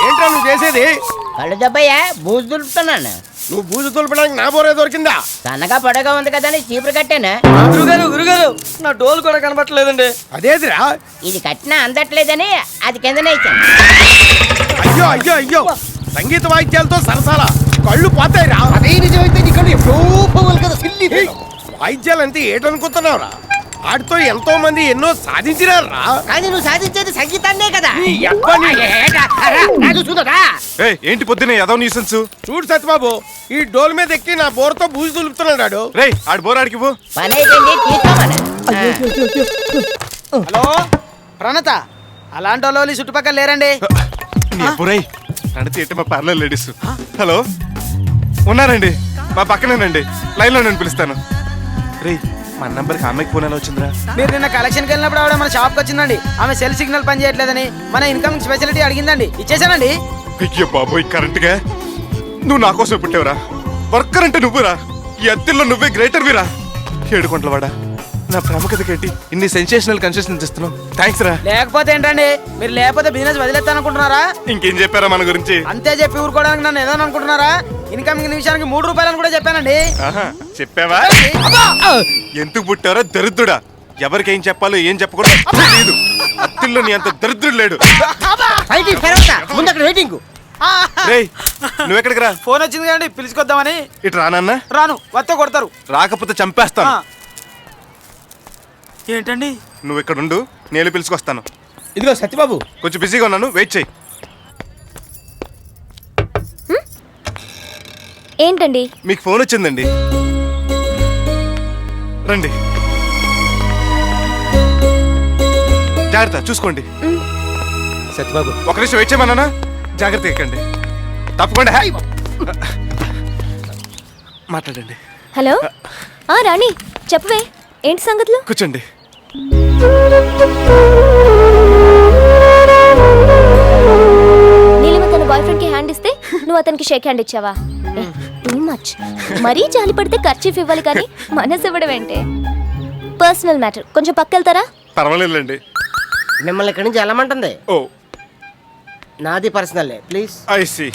ఏంట్రా నువ్వు చేసేది? కళ్ళు దెబ్బయ్యా, బూజు దులుపుతున్నాను. నువ్వు బూజు తులపడానికి నా బోరే దొరికిందా? సన్నగా పొడగా ఉంది కదా అని చీపురు కట్టాను. గురుగారు నా డోలు కూడా కనబట్టలేదండి. అదేదిరా? ఇది కట్టినా అందట్లేదని అది కిందనే ఇచ్చాను. అయ్యో అయ్యో అయ్యో, సంగీత వాయిద్యాలతో సరసాల కళ్ళు పోతాయిరా. అదే నిజమైతే నీ కళ్ళు ఎప్పుడూ పోవాలి కదా సిల్లి. వాయిద్యాలంటే ఏటనుకుంటున్నావురా? ఆడితో ఎంతో మంది ఎన్నో సాధించినారా. కానీ నువ్వు సాధించేది సంగీతాన్నే కదా. ఏంటి పొద్దునే ఏదో న్యూసెన్స్? చూడు సత్యబాబు, ఈ డోల్ మీద ఎక్కి నా బోర్తో బూజు తులుపుతున్నాడు. రే ఆడు బోరాడికి పో. పని అయిపోయింది, తీసుకోమని. హలో ప్రణత, అలాంటి వాళ్ళు చుట్టుపక్కల లేరండి. ప్రణతి ఏంటి మా పార్లర్ లేడీస్. హలో ఉన్నారండి, మా పక్కనేనండి. లైన్ లో నేను పిలుస్తాను. రే మన నంబర్కి అమ్మాయికి ఫోన్ ఎలా వచ్చిందిరా? మీరు నిన్న కలెక్షన్కి వెళ్ళినప్పుడు ఆవిడ మన షాప్కి వచ్చిందండి. ఆమె సెల్ సిగ్నల్ పని చేయట్లేదని మన ఇన్కమింగ్ స్పెషాలిటీ అడిగిందండి, ఇచ్చేసానండి. అయ్యో బాబోయ్, కరెంట్ గా నువ్వు నా కోసం పుట్టావురా. వర్కర్ అంటే నువ్వురా. ఈ అద్దెల్లో నువ్వే గ్రేటర్ వీరా. 7 కొంటలవాడా, నా ప్రాముఖ్యతకేంటి ఇన్ని సెన్సేషనల్ కన్సెషన్స్ ఇస్తున్నావు? థ్యాంక్స్ రా. లేకపోతే ఏంటండి, మీరు లేకపోతే బిజినెస్ వదిలేస్తాననుకుంటున్నారా? ఇంకేం చెప్పారా మన గురించి? అంతే చెప్పి ఊరుకోవడానికి నన్ను ఏదో అనుకుంటున్నారా? ఇన్కమింగ్ నిమిషానికి 3 రూపాయలని కూడా చెప్పానండి. చెప్పావా? ఎందుకు పుట్టారో దరిద్రుడా. ఎవరికేం చెప్పాలో ఏం చెప్పకూడదు లేదు. అత్తిల్లో నీ అంత దరిద్రుడు లేడు. నువ్వెక్కడికి రా? ఫోన్ వచ్చింది కదండి, పిలుచుకొద్దామని. ఇటు రానన్నా? రాను, వస్తే కొడతారు. రాకపోతే చంపేస్తాను. ఏంటండి? నువ్వు ఇక్కడ ఉండు, నేను పిలుచుకొస్తాను. ఇదిగో సత్యబాబు, కొంచెం బిజీగా ఉన్నాను, వెయిట్ చేయి. ఏంటండి? మీకు ఫోన్ వచ్చిందండి, రండి. జాగ్రత్త, చూసుకోండి. సత్యబాబు ఒక నిమిషం వెయిట్ చేయమన్నా. జాగ్రత్త ఎక్కండి, తప్పకుండా. మాట్లాడండి. హలో రాణి, చెప్పవే, ఏంటి సంగతులు? కూర్చోండి. నీలిమ తన బాయ్ ఫ్రెండ్ కి హ్యాండ్ ఇస్తే నువ్వు అతనికి షేక్ హ్యాండ్ ఇచ్చావా? Too much. మరీ జాలి పడితే ఖర్చీఫ్ ఇవ్వాలి కానీ మనసు ఇవ్వడం ఏంటే? పర్సనల్ మ్యాటర్, కొంచెం పక్కెళ్తారా? పర్వాలేదులేండి. మిమ్మల్ని ఇక్కడి నుంచి వెళ్ళమంటుంది. ఓ నాది పర్సనల్, ప్లీజ్. I see.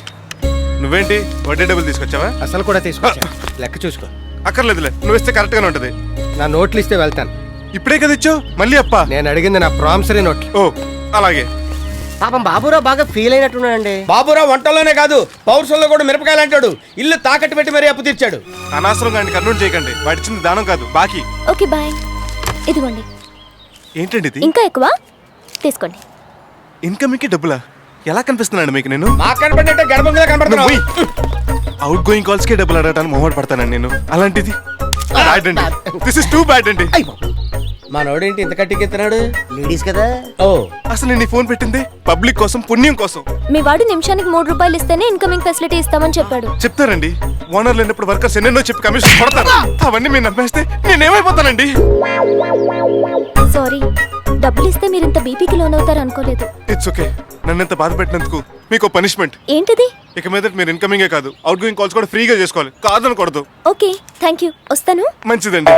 నువ్వేంటి వడ్డీ డబ్బులు తీసుకొచ్చావా? అసలు కూడా తీసుకొచ్చా, లెక్క చూసుకో. అక్కర్లేదులే, నువ్వు ఇస్తే కరెక్ట్ గానే ఉంటది. నా నోట్లు ఇస్తే వెళ్తాను. ఇప్పుడే కదా ఇచ్చావు, మళ్ళీ అప్ప? నేను అడిగింది నా ప్రామిసరీ నోట్లు. ఓ అలాగే. పాపం బాబురావు బాగా ఫీల్ అయినట్టున్నాడండి. బాబురావు వంటలోనే కాదు, పౌరుషంలో కూడా మిరపకాయలు అంటాడు. ఇల్లు తాకట్టు పెట్టి మరీ అప్పు తీర్చాడు. అనవసరంగా ఆయన కర్నూలు చేయకండి, వాడిచ్చింది దానం కాదు, బాకీ. Okay bye. ఇదిగోండి. ఏంటండి ఇది? ఇంకా ఎక్కువ తీసుకోండి. ఇన్కమింగ్కి డబ్బులా? ఎలా కనిపిస్తున్నాను మీకు నేను? మాకు కనపడినట్టే గర్భంగా కనపడుతున్నావు. అవుట్ గోయింగ్ కాల్స్ కే డబ్బులు అడగడానికి మొహమాట పడతానండి నేను. అలాంటిది బ్యాడ్ అండి. దిస్ ఇస్ టూ బ్యాడ్ అండి. మా నోడేంటి ఇంత కట్టికెత్తున్నాడు? లేడీస్ కదా. ఓ అసలు నేను ఈ ఫోన్ పెట్టింది పబ్లిక్ కోసం, పుణ్యం కోసం. మీ వాడు నిమిషానికి 3 రూపాయలు ఇస్తేనే ఇన్కమింగ్ ఫెసిలిటీ ఇస్తామని చెప్పాడు. చెప్తారండి, ఓనర్ లేనప్పుడు వర్కర్స్ ఎన్నెన్నో చెప్పి కమిషన్ కొడతారు. అవన్నీ మీరు నమ్మేస్తే నేనేమైపోతానండి? సారీ, డబ్బులు ఇస్తే మీరు ఇంత బీపీకి లోన్ అవుతారు అనుకోలేదు. It's okay. నన్ను ఎంత బాధ పెట్టినందుకు మీకు పనిష్మెంట్. ఏంటిది? ఇక మీద మీరు ఇన్కమింగే కాదు, అవుట్ గోయింగ్ కాల్స్ కూడా ఫ్రీగా చేసుకోవాలి, కాదనకూడదు. ఓకే, థ్యాంక్ యూ, వస్తాను. మంచిదండి.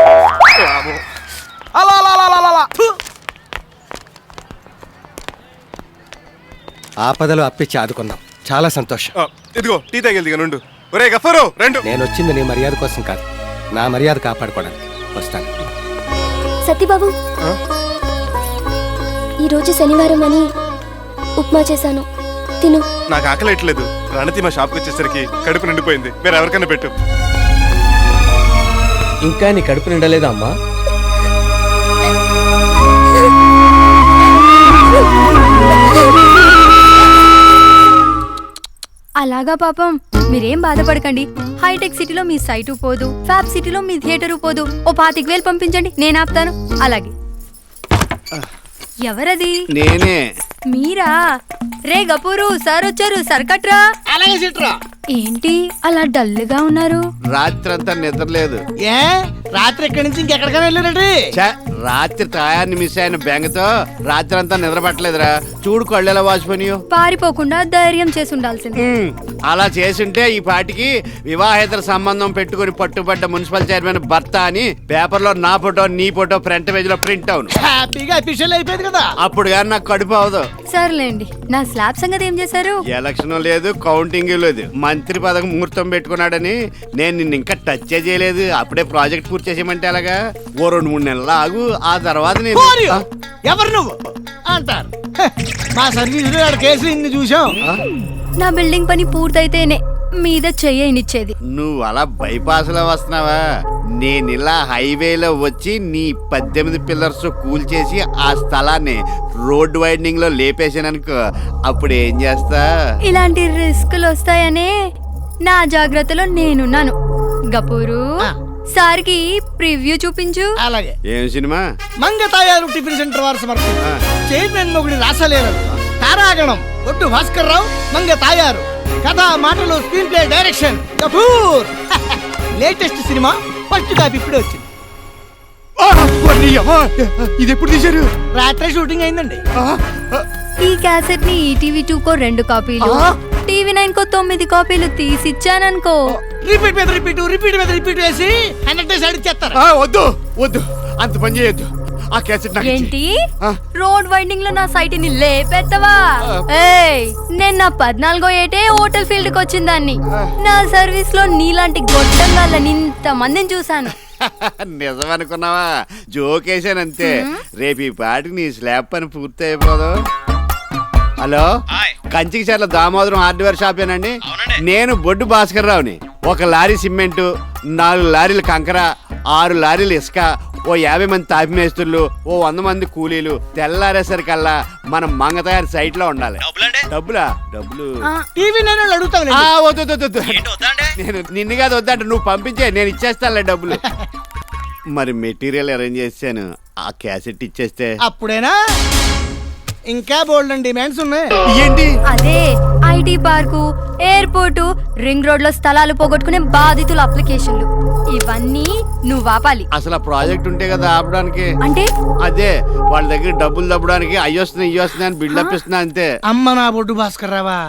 ఆపదలో అప్పిచ్చి ఆదుకున్నాం, చాలా సంతోషం. ఇదిగో టీ తాగేది నుండు. ఒరే గఫరు రెండు. నేను వచ్చింది నీ మర్యాద కోసం కాదు, నా మర్యాద కాపాడుకోవడానికి. వస్తాను. సత్యబాబు, ఈరోజు శనివారం అని ఉప్మా చేశాను, తిను. నాకు ఆకలి ఎట్లేదు. ప్రణతి మా షాప్కి వచ్చేసరికి కడుపు నిండిపోయింది, వేరే ఎవరికైనా పెట్టు. ఇంకా నీ కడుపు నిండలేదా అమ్మా? అలాగా పాపం, మీరేం బాధపడకండి. హైటెక్ సిటీలో మీ సైటు పోదు, ఫ్యాబ్ సిటీలో మీ థియేటరు పోదు. ఓ 25,000 పంపించండి, నేను ఆపుతాను. అలాగే. ఎవరది? నేనే. మీరా? రే గపూరు సార్ వచ్చారు, సర్కట్రా. అలాగే సిట్రా. ఏంటి అలా డల్గా ఉన్నారు? రాత్రి అంతా నిద్ర లేదు. ఏ రాత్రి ఇక్కడి నుంచి ఇంకెక్కడికైనా వెళ్ళారండి? రాత్రి తాయాన్ని మిస్ అయిన బెంగతో రాత్రి అంతా నిద్రపట్టలేదురా. చూడు కళ్ళు ఎలా వాసిపోయినాయో. పారిపోకుండా ధైర్యం చేసి ఉండాల్సింది. అలా చేసుంటే ఈ పాటికి వివాహేతర సంబంధం పెట్టుకుని పట్టుబడ్డ మున్సిపల్ చైర్మన్ భర్త అని పేపర్లో నా ఫోటో నీ ఫోటో ఫ్రంట్ పేజ్ లో ప్రింట్ అవును. హ్యాపీగా అఫీషియల్ అయిపోయింది కదా. అప్పుడు కానీ నాకు కడుపు అవదు. సర్లేండి, నా స్లాబ్ సంగతి ఏం చేశారు? ఎలక్షన్ లేదు, కౌంటింగ్ లేదు. మంత్రి పదవి ముహూర్తం పెట్టుకున్నాడని నేను నిన్ను ఇంకా టచ్ చేయలేదు. అప్పుడే ప్రాజెక్ట్ పూర్తి చేసేయమంటే అలాగా. ఓ 2-3 నెలలు ఆగు, ఆ తర్వాత నేను ఎవరు నువ్వు అంటారు. హ, మా సర్వీస్ లో కేసులు ఇన్ని చూసాం. నా బిల్డింగ్ పని పూర్తయితేనే మీద చెయ్యనిచ్చేది. నువ్వు అలా బైపాస్ లో వస్తున్నావా? నేను ఇలా హైవేలో వచ్చి నీ 18 పిల్లర్స్ కూల్చేసి ఆ స్థలాన్ని రోడ్ వైడనింగ్ లో లేపేసాననుకో, అప్పుడు ఏం చేస్తా? ఇలాంటి రిస్కులు వస్తాయనే నా జాగ్రత్తలో నేనున్నాను. గపూరు, సార్కి ప్రివ్యూ చూపించు. అలాగే. ఏం సినిమా? మంగతాయారు టిఫిన్ సెంటర్ వారు సమర్పణ చైర్మన్ మొగుడి రాసలేరు తారాగణం ఒట్టు భాస్కర్ రావు మంగ తాయారు. కథ మాటలు screen play direction Kapoor. Latest cinema first copy ఇప్పుడే వచ్చింది. ఇది ఎప్పుడు తీశారు? రాత్రి షూటింగ్ అయిందండి. ఈ క్యాసెట్ ని ఈటీవీ 2 కో 2 కాపీలు, టీవీ 9 కో 9 కాపీలు తీసిచ్చాననుకో. రిపీట్ మీద రిపీట్, రిపీట్ మీద రిపీట్ వేసి 100 డేస్ అడిచేస్తారు. వద్దు వద్దు, అంత పని చేయొద్దు. ఆ క్యాసెట్ నాకు ఏంటి రోడ్ వైండింగ్ లో నా సైట్ ని లేపెత్తవా? ఏయ్, నేను నా 14వ ఏటే హోటల్ ఫీల్డ్ కి వచ్చిందాన్ని. నా సర్వీస్ లో నీలాంటి గొట్టంగాళ్ళని ఇంత మందిని చూసాను. నిజం అనుకున్నావా? జోకేశానంతే. రేపు ఈ పాటికి నీ స్లాబ్ పని పూర్తి అయిపోదు. హలో, కంచికి చర్ల దామోదరం హార్డ్వేర్ షాపేనండి. నేను బొడ్డు భాస్కర్ రావుని. 1 లారీ సిమెంటు, 4 లారీల కంకర, 6 లారీలు ఇసుక, ఓ 50 మంది తాపి మేస్త్రులు, ఓ 100 మంది కూలీలు తెల్లారేసరికల్లా మనం మంగతయారు సైట్ లో ఉండాలి. డబ్బులా? డబ్బులు టీవీ నేను అడుగుతాను. వద్దు. నేను నిన్ను కాదు వద్దంటే నువ్వు పంపించే, నేను ఇచ్చేస్తానులే డబ్బులు. మరి మెటీరియల్ అరేంజ్ చేశాను, ఆ క్యాసెట్ ఇచ్చేస్తే అప్పుడేనా? ఇంకా బోల్డ్ డిమాండ్స్ ఉన్నాయి. ఏంటి? అదే IT park, airport, ring road లో స్థలాలు పోగొట్టుకునే బాధితుల అప్లికేషన్లు, ఇవన్నీ నువ్వు ఆపాలి. అసలు ఆ ప్రాజెక్ట్ ఉంటే కదా ఆపడానికి. అంటే అదే వాళ్ళ దగ్గర డబ్బులు దబ్బడానికి అయ్యొస్తున్నాయి ఇయ్యొస్తున్నాయి అని బిల్డప్ ఇస్తున్నా అంతే. అమ్మ నా బొడ్డు భాస్కర్ రావా,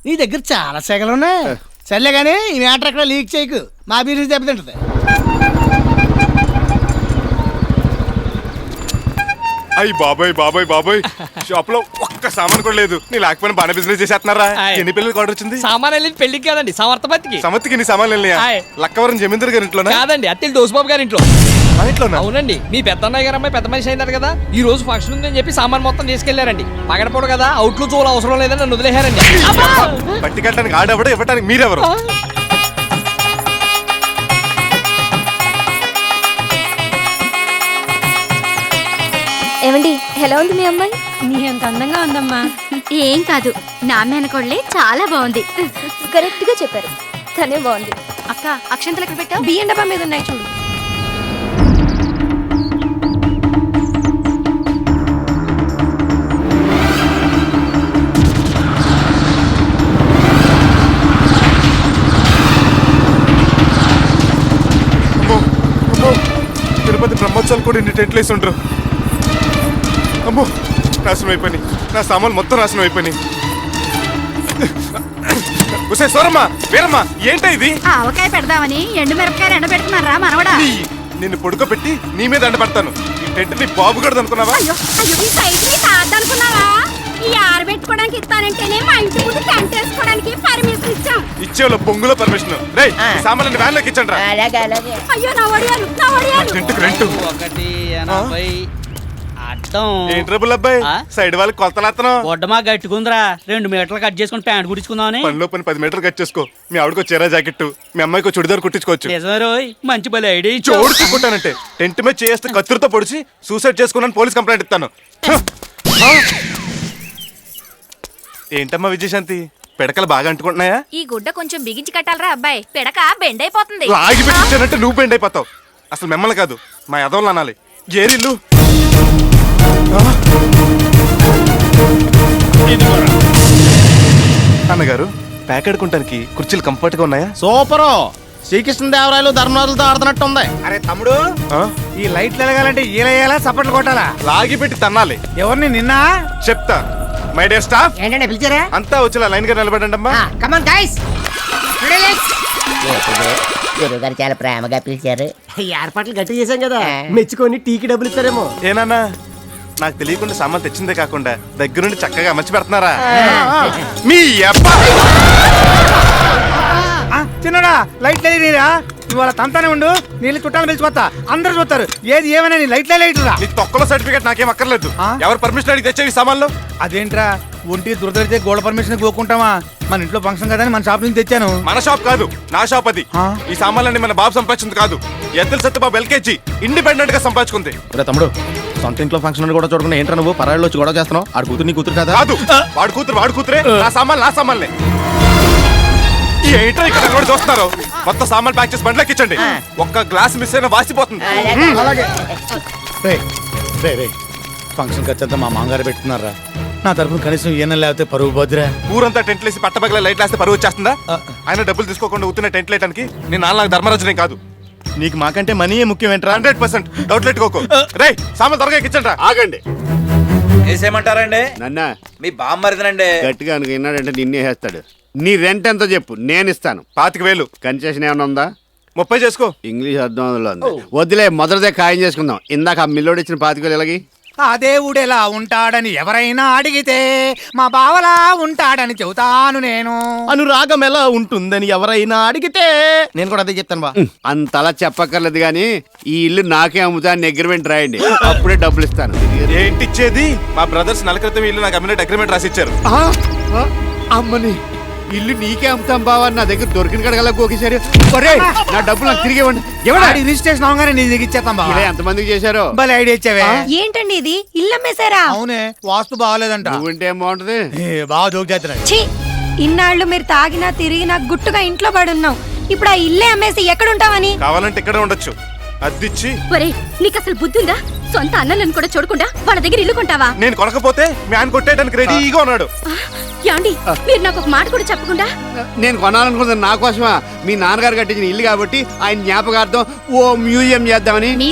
నీ దగ్గర చాలా సెగలు ఉన్నాయి. సర్లే కానీ ఈ మ్యాటర్ ఎక్కడ లీక్ చేయకు, మా బిజినెస్ దెబ్బతింటది. అయ్యి బాబాయ్ షాప్ లో ఒక్క సామాన్ కూడా లేదు. నీ లేకపోయినా బాగా బిజినెస్ చేసేస్తున్నారా? ఎన్ని పిల్లలకి ఆర్డర్ వచ్చింది? సామాన్ వెళ్ళి పెళ్లికి కాదండి, సమర్థపతికి. సమత్తికి నీ సామాన్లు వెళ్ళినాయా? లక్కవరం జమీందర్ గారి ఇంట్లోనా? కాదండి, అత్తిల్ దోసుబాబు గారి ఇంట్లో. మా ఇంట్లోనా? అవునండి, మీ పెద్దన్నయ్య గారు అమ్మాయి పెద్ద మనిషి అయినారు కదా, ఈ రోజు ఫంక్షన్ ఉందని చెప్పి సామాన్ మొత్తం తీసుకెళ్లారండి. పగడపోడు కదా, అవుట్లు చూడ అవసరం లేదని నన్ను వదిలేశారండి. పట్టుకెళ్ళడానికి ఆడెవడు, ఇవ్వడానికి మీరెవరు? ఏమండి, ఎలా ఉంది మీ అమ్మాయి? నీ అంత అందంగా ఉందమ్మా. ఏం కాదు, నా మేనకోళ్ళే చాలా బాగుంది. కరెక్ట్ గా చెప్పారు, తనే బాగుంది. అక్క, అక్షంతలు ఎక్కడ పెట్టావు? బియ్యం డబ్బా మీద ఉన్నాయి చూడు. తిరుపతి బ్రహ్మోత్సవాలు కూడా ఇన్ని టెంట్లు వేసి ఉంటారు. అమ్మో, నాశనం అయిపోయి, నా సామాన్లు మొత్తం నాశనం అయిపోయి. సోరమ్మా, వీరమ్మా, ఏంటా ఇది? ఆవకాయ పెడదామని ఎండు మిరపకాయలు ఎండ పెడుతున్నారా మనవడా? నిన్ను పొడుకోబెట్టి నీ మీద ఎండబడతాను. ఈ టెంట్ నీ బాబు గడదు అనుకున్నావా? అయ్యో అయ్యో, ఈ సైట్ ని తాదనుకున్నావా? ఈ ఆరబెట్టుకోవడానికి ఇస్తానంటేనే మా ఇంటి ముందు టెంట్ వేసుకోవడానికి పర్మిషన్ ఇచ్చాం. ఇచ్చేవాళ్ళు బొంగులో పర్మిషన్. రే, సామాన్లు వ్యాన్ లోకి ఇచ్చండి రా. అయ్యో నా ఒడియాలు, నా ఒడియాలు. టెంట్కి రెంట్ 180 అడ్డం. ఏం ట్రబుల్ అబ్బాయి? సైడ్ వాళ్ళకి కొలతలేస్తాను. గొడ్డమా గట్టుకుందిరా, 2 మీటర్లు కట్ చేసుకుని ప్యాంట్ కుట్టించుకుందామని. పనిలో పని 10 మీటర్లు కట్ చేసుకో. మీ ఆవిడకో చీర జాకెట్, మీ అమ్మాయికో చుడిదారు కుట్టించుకోవచ్చు. నిజమే రోయ్, మంచి బలి ఐడియా. చోడు కుట్టానంటే టెంట్ మీద చేస్తే కత్తిరితో పొడిచి సూసైడ్ చేసుకున్నాను పోలీస్ కంప్లైంట్ ఇస్తాను. ఏంటమ్మా విజయశాంతి, పిడకలు బాగా అంటుకుంటున్నాయా? ఈ గుడ్డ కొంచెం బిగించి కట్టాలరా అబ్బాయి, పిడక బెండ్ అయిపోతుంది. లాగి పెట్టించానంటే నువ్వు బెండ్ అయిపోతావు. అసలు మిమ్మల్ని కాదు, మా యదవులు అనాలి. ఏరిల్లు అన్నగారు, ప్యాక్ ఆడుకుంటానికి కుర్చీలు కంఫర్ట్ గా ఉన్నాయా? సూపరు. శ్రీకృష్ణదేవరాయలు ధర్మరాజులతో ఆడుతున్నట్టు ఉంది. అరే తమ్ముడు, ఆ? ఈ లైట్లు ఎలగాలంటే ఈలయ్యాలా చప్పట్లు కొట్టాలా? లాగి పెట్టి తన్నాలి. ఎవరిని నిన్న? చెప్తా. మై డియర్ స్టాఫ్, ఏంటంటే పిలిచారా? అంతా వచ్చి లైన్ గా నిలబడండి అమ్మా. Come on guys. గురువు గారు చాలా ప్రేమగా పిలిచారు. ఏర్పాట్లు గట్టి చేశాం కదా, మెచ్చుకొని టీకి డబ్బులు ఇస్తారేమో. ఏనాన్నా, నాకు తెలియకుండా సామాన్ తెచ్చిందే కాకుండా దగ్గరుండి చక్కగా అమర్చి పెడుతున్నారా? మీ అబ్బా చిన్నడా లైట్లు వేయరా, ఇవాళ తంతానే ఉండు. నీళ్ళు చుట్టాలు పిలిచిపోతా, అందరు చూస్తారు. ఏది ఏమైనా నీ లైట్లే లైట్రా. నీ తొక్కలో సర్టిఫికేట్ నాకేం అక్కర్లేదు. ఎవరు పర్మిషన్ అడిగి తెచ్చేవి సామాన్లు? అదేంట్రా, ఒంటి దురదడితే గోడ పర్మిషన్ కోకుంటామా? మన ఇంట్లో ఫంక్షన్ కదా అని మన షాప్ నుంచి తెచ్చాను. మన షాప్ కాదు, నా షాప్ అది. ఆ? ఈ సామాన్లన్నీ మన బాబు సంపాదించింది కాదు. ఎద్దుల సత్యబాబు ఎల్కేజీ ఇండిపెండెంట్ గా సంపాదించుకుంది. తమ్ముడు, సొంత ఇంట్లో ఫంక్షన్ కూడా చూడకుండా ఏంట్రా నువ్వు పరాళ్ళు వచ్చి గొడవ చేస్తున్నావు? ఆడు కూతురు నీ కూతురు కదా? కాదు, వాడు కూతురే. నా సామాన్లు నా సామాన్లే. ఏంటో ఇక్కడ కూడా చూస్తున్నారు. మొత్తం సామాన్లు ప్యాక్ చేసి బండ్లకి ఇచ్చండి. ఒక్క గ్లాస్ మిస్ అయినా వాసిపోతుంది. అలాగే ఫంక్షన్ ఖర్చంతా మా మామగారు పెట్టుకున్నారా? నా తరఫున కనీసం ఈయన లేకపోతే పరువు పోద్దురా. ఊరంతా టెంట్లు వేసి పట్టపగల లైట్లు వేస్తే పరువు వచ్చేస్తుందా? ఆయన డబ్బులు తీసుకోకుండా ఊతున్న టెంట్ లైటానికి నేను నాన్న ధర్మరాజునే కాదు. నీకు మాకంటే మనీయే ముఖ్యం ఏంట్రా? 100% డౌట్ పెట్టుకోకు. రేయ్, సామాన్ త్వరగా ఎక్కించండి. ఆగండి. వేసేయమంటారండి? నన్న మీ బామ్మరిదనండి. గట్టిగా అనుకు విన్నాడంటే నిన్నే వేస్తాడు. నీ రెంట్ ఎంతో చెప్పు, నేను ఇస్తాను. 25,000 కన్సెషన్ ఏమైనా ఉందా? 30 చేసుకో. ఇంగ్లీష్ అర్థం ఉంది. వద్దులే, మొదటిదే ఖాయం చేసుకుందాం. ఇందాక ఆ మిల్లోడు ఇచ్చిన 25,000 ఎలాగి? ఆ దేవుడు ఎలా ఉంటాడని ఎవరైనా అడిగితే మా బావలా ఉంటాడని చెబుతాను నేను. అనురాగం ఎలా ఉంటుందని ఎవరైనా అడిగితే నేను కూడా అదే చెప్తాను బా. అంతలా చెప్పక్కర్లేదు కానీ ఈ ఇల్లు నాకే అమ్ముతా అని అగ్రిమెంట్ రాయండి, అప్పుడే డబ్బులు ఇస్తాను. ఏంటి ఇచ్చేది? మా బ్రదర్స్ నెల క్రితం ఇల్లు నాకు అమ్మినట్టు అగ్రిమెంట్ రాసి ఇచ్చారు. అమ్మని, ఇల్లు నీకే అమ్ముతాం బావా, నా దగ్గర దొరికిన కడగల గోకేశారు. నా డబ్బులు నాకు తిరిగి ఇవ్వండి. ఎవడాడి రిజిస్ట్రేషన్ అవగానే నీ దగ్గర ఇచ్చేస్తాం బావ. ఇలా ఎంతమందికి చేశారో. భలే ఐడియా ఇచ్చావే. ఏంటండి ఇది, ఇల్లు అమ్మేశారా? అవునే, వాస్తు బాగాలేదంట. నువ్వుంటే ఏం బాగుంటది? బాగా జోక్ చేస్తున్నాడు. ఛీ, ఇన్నాళ్ళు మీరు తాగినా తిరిగినా గుట్టుగా ఇంట్లో పడున్నాం. ఇప్పుడు ఆ ఇల్లే అమ్మేసి ఎక్కడుంటావని? కావాలంటే ఇక్కడే ఉండొచ్చు. అద్దిచ్చి. ఒరే, నీకు అసలు బుద్ధి ఉందా? సొంత అన్నలను కూడా చూడకుండా వాళ్ళ దగ్గర ఇల్లు కొంటావా? నేను కొనకపోతే మీ ఆయన కొట్టేయడానికి రెడీగా ఉన్నాడు. యాండి, మీరు నాకు ఒక మాట కూడా చెప్పకుండా. నేను కొనాలనుకున్నది నా కోసమా? మీ నాన్నగారు కట్టించిన ఇల్లు కాబట్టి ఆయన జ్ఞాపకార్థం ఓ మ్యూజియం చేద్దామని. మీ